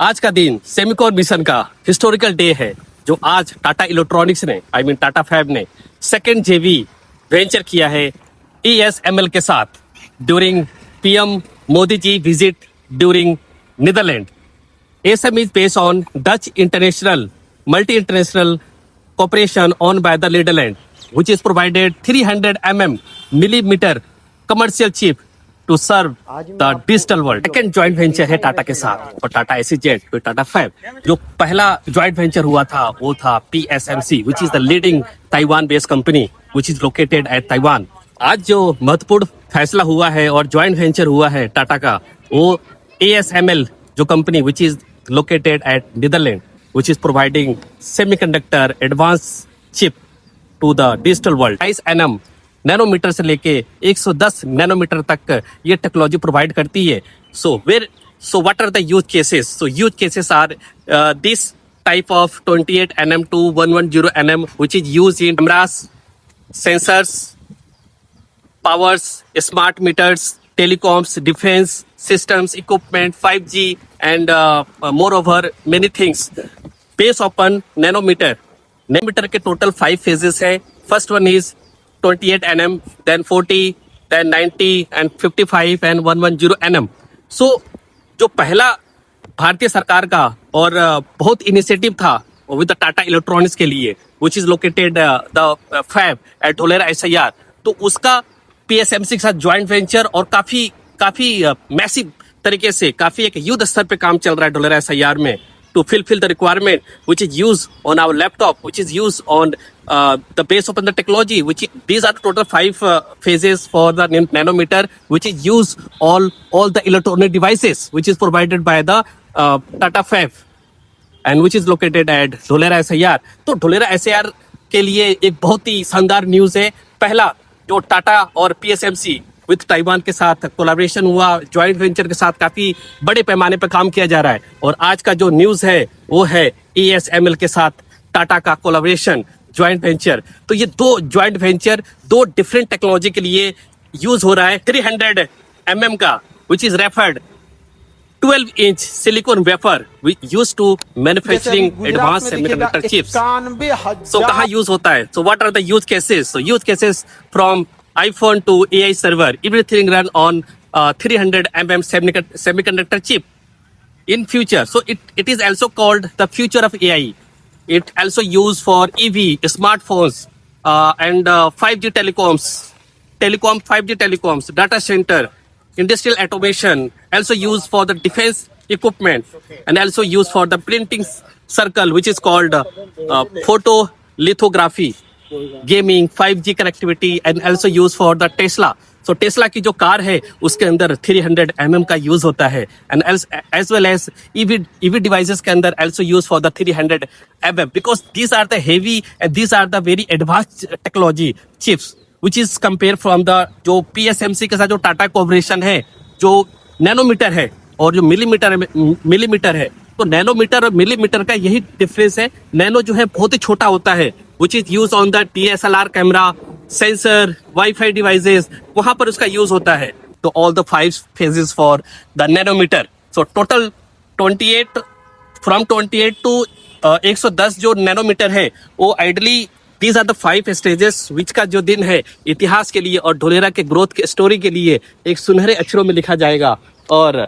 आज का दिन सेमिकॉन मिशन का हिस्टोरिकल डे है, जो आज टाटा इलेक्ट्रॉनिक्स ने टाटा फैब ने सेकेंड जेवी वेंचर किया है ESML के साथ during PM Modi ji visit during Netherlands. ASM is based on Dutch international multi-international cooperation owned by the Netherlands, which is provided 300 millimeter commercial chip to serve the digital world. Second joint venture है टाटा के साथ और Tata SEZ फिर Tata fab. जो पहला joint venture हुआ था वो था PSMC, which is the leading Taiwan based company which is located at Taiwan. आज जो महत्वपूर्ण फैसला हुआ है और joint venture हुआ है टाटा का, वो ASML जो company which is located at Netherlands, which is providing semiconductor advanced chip to the digital world. 22 nm nanometre से लेके 110 नैनोमीटर तक ये टेक्नोलॉजी प्रोवाइड करती है. So what are the use cases? So use cases are this type of 28 nm to 110 nm, which is used in cameras, sensors, powers, smart meters, telecoms, defense systems, equipment, 5G, and moreover many things. Based upon nanometer. Nanometer के total 5 phases है. First one is 28 nm, then 40, then 90, and 55 and 110 nm. So जो पहला भारतीय सरकार का और बहुत initiative था विद द टाटा इलेक्ट्रॉनिक्स के लिए, which is located the fab at Dholera SIR. तो उसका PSMC के साथ ज्वाइंट वेंचर और काफी मैसिव तरीके से काफी एक युद्ध स्तर पे काम चल रहा है ढोलेरा SIR में to fulfill the requirement which is used on our laptop, which is used on the base upon the technology, these are the total 5 phases for the nanometer, which is used all the electronic devices which is provided by the Tata Fab and which is located at Dholera SIR. तो Dholera SIR के लिए एक बहुत ही शानदार news है. पहला जो टाटा और PSMC विद ताइवान के साथ कोलैबोरेशन हुआ, ज्वाइंट वेंचर के साथ काफी बड़े पैमाने पर काम किया जा रहा है. और आज का जो न्यूज है वो है ESML के साथ टाटा का कोलैबोरेशन ज्वाइंट वेंचर. तो ये दो ज्वाइंट वेंचर दो डिफरेंट टेक्नोलॉजी के लिए यूज हो रहा है. 300 mm का which is referred 12-inch silicon wafer we used to manufacturing advanced semiconductor chips. So कहाँ यूज होता है? So what are the use cases? So use cases from iPhone to AI server, everything run on 300 mm semiconductor chip in future. So it is also called the future of AI. It also used for EV, smartphones, and 5G telecoms, 5G telecoms, data center, industrial automation, also used for the defense equipment, and also used for the printing circle, which is called photolithography, gaming, 5G connectivity, and also used for the Tesla. So Tesla की जो car है उसके अंदर 300 mm का use होता है, and as well as EV devices के अंदर also used for the 300 mm, because these are the heavy and these are the very advanced technology chips which is compared from the जो PSMC के साथ जो Tata cooperation है जो nanometre है और जो मिलीमीटर है. तो नैनोमीटर और मिलीमीटर का यही डिफरेंस है. नैनो जो है बहुत ही छोटा होता है, which is used on the DSLR camera, sensor, Wi-Fi devices, वहां पर उसका यूज होता है. तो all the 5 phases for the nanometer. So total 28 from 28 to 110 जो नैनोमीटर है वो ideally these are the 5 stages which का जो दिन है इतिहास के लिए और ढोलेरा के ग्रोथ के स्टोरी के लिए एक सुनहरे अक्षरों में लिखा जाएगा. और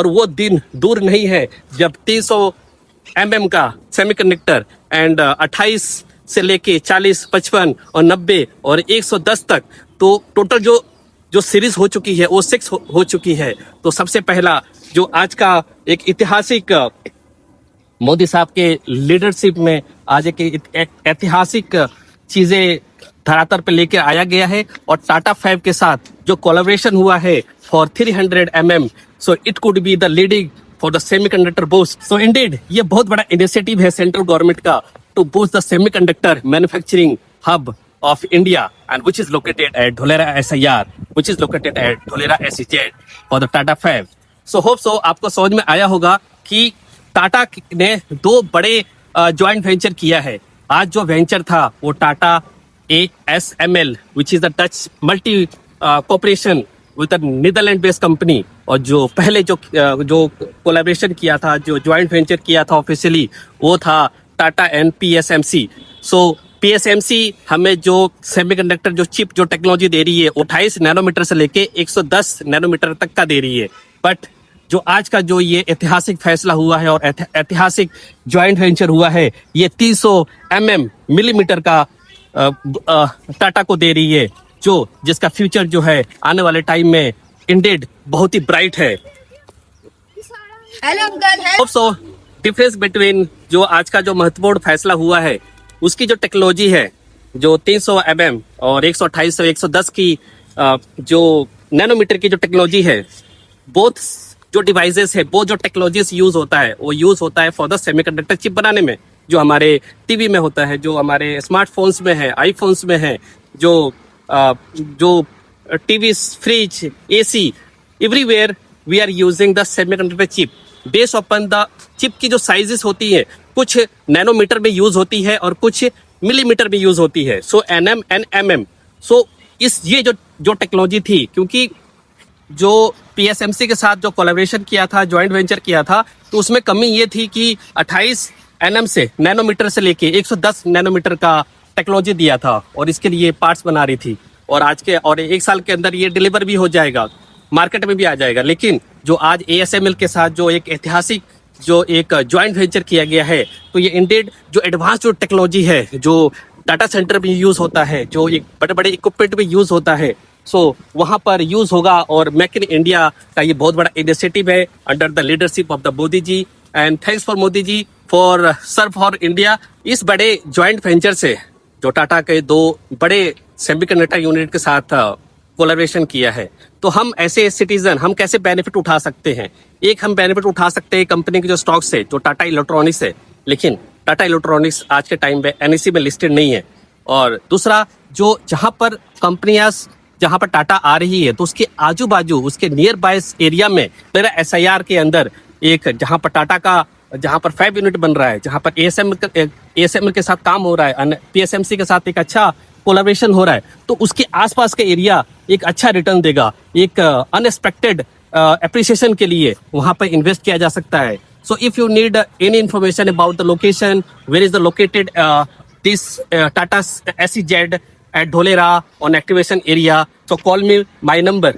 वो दिन दूर नहीं है जब 300 mm का सेमीकंडक्टर एंड 28 से लेके 40, 55 और 90 और 110 तक तो टोटल जो सीरीज हो चुकी है वो 6 हो चुकी है. तो सबसे पहला जो आज का एक ऐतिहासिक मोदी साहब के लीडरशिप में आज एक ऐतिहासिक चीजें धरातल पे लेकर आया गया है. और टाटा फैब के साथ जो कोलैबोरेशन हुआ है for 300 mm, so it could be the leading for the semiconductor boost. So indeed ये बहुत बड़ा इनिशिएटिव है सेंट्रल गवर्नमेंट का to boost the semiconductor manufacturing hub of India and which is located at Dholera SIR, which is located at Dholera SEZ for the Tata Fab. So hope so आपको समझ में आया होगा कि टाटा ने दो बड़े ज्वाइंट वेंचर किया है. आज जो वेंचर था वो Tata ASML, which is the Dutch multi corporation with a Netherlands based company, और जो पहले जो कोलैबोरेशन किया था, जो ज्वाइंट वेंचर किया था ऑफिशियली, वो था Tata and PSMC. So PSMC हमें जो सेमीकंडक्टर जो चिप जो टेक्नोलॉजी दे रही है, 28 नैनोमीटर से लेके 110 नैनोमीटर तक का दे रही है। बट जो आज का जो ये ऐतिहासिक फैसला हुआ है और ऐतिहासिक ज्वाइंट वेंचर हुआ है, ये 300 मिलीमीटर का टाटा को दे रही है, जो जिसका फ्यूचर जो है आने वाले टाइम में इंडेड बहुत ही ब्राइट है। Hello uncle. So difference between जो आज का जो महत्वपूर्ण फैसला हुआ है, उसकी जो टेक्नोलॉजी है, जो 300 और 128 से 110 की जो नैनोमीटर की जो टेक्नोलॉजी है, बोथ जो डिवाइसेस है, वो जो टेक्नोलॉजीज यूज होता है, वो यूज होता है फॉर द सेमीकंडक्टर चिप बनाने में, जो हमारे टीवी में होता है, जो हमारे स्मार्टफोन्स में है, आईफोन्स में है, जो TV, fridge, AC, everywhere we are using the semiconductor chip based upon the chip की जो साइजेस होती है, कुछ नैनोमीटर में यूज होती है और कुछ मिलीमीटर में यूज होती है। सो एनएम एंड एमएम। सो ये जो टेक्नोलॉजी थी, क्योंकि जो पीएसएमसी के साथ जो कोलैबोरेशन किया था, ज्वाइंट वेंचर किया था, तो उसमें कमी ये थी कि 28 एनएम से नैनोमीटर से लेके 110 नैनोमीटर का टेक्नोलॉजी दिया था और इसके लिए पार्ट्स बना रही थी, और आज के और एक साल के अंदर ये डिलीवर भी हो जाएगा, मार्केट में भी आ जाएगा। लेकिन जो आज एएसएमएल के साथ जो एक ऐतिहासिक जो एक ज्वाइंट वेंचर किया गया है, तो ये इंडेड जो एडवांस जो टेक्नोलॉजी है, जो डाटा सेंटर में यूज होता है, जो एक बड़े बड़े इक्विपमेंट में यूज होता है, सो वहां पर यूज होगा। और मेक इन इंडिया का ये बहुत बड़ा इनिशिएटिव है under the leadership of the Modi ji, and thanks for Modi ji for serve for India. इस बड़े ज्वाइंट वेंचर से जो टाटा के दो बड़े सेमीकंडक्टर यूनिट के साथ कोलैबोरेशन किया है, तो हम ऐसे सिटीजन हम कैसे बेनिफिट उठा सकते हैं? एक हम बेनिफिट उठा सकते हैं कंपनी के जो स्टॉक से, जो टाटा इलेक्ट्रॉनिक्स है, लेकिन टाटा इलेक्ट्रॉनिक्स आज के टाइम पे एनएसई में लिस्टेड नहीं है। और दूसरा, जो जहां पर कंपनियां जहां पर टाटा आ रही है, तो उसके आजू बाजू उसके नियर बाय एरिया में मेरा एसआईआर के अंदर एक जहां पर टाटा का जहां पर फैब यूनिट बन रहा है, जहां पर एएसएमएल के साथ काम हो रहा है, पीएसएमसी के साथ एक अच्छा कोलैबोरेशन हो रहा है, तो उसके आसपास का एरिया एक अच्छा रिटर्न देगा, एक अनएक्सपेक्टेड एप्रिसिएशन के लिए वहां पर इन्वेस्ट किया जा सकता है। So if you need any information about the location, where is the located this Tata SEZ at Dholera on activation area, so call me my number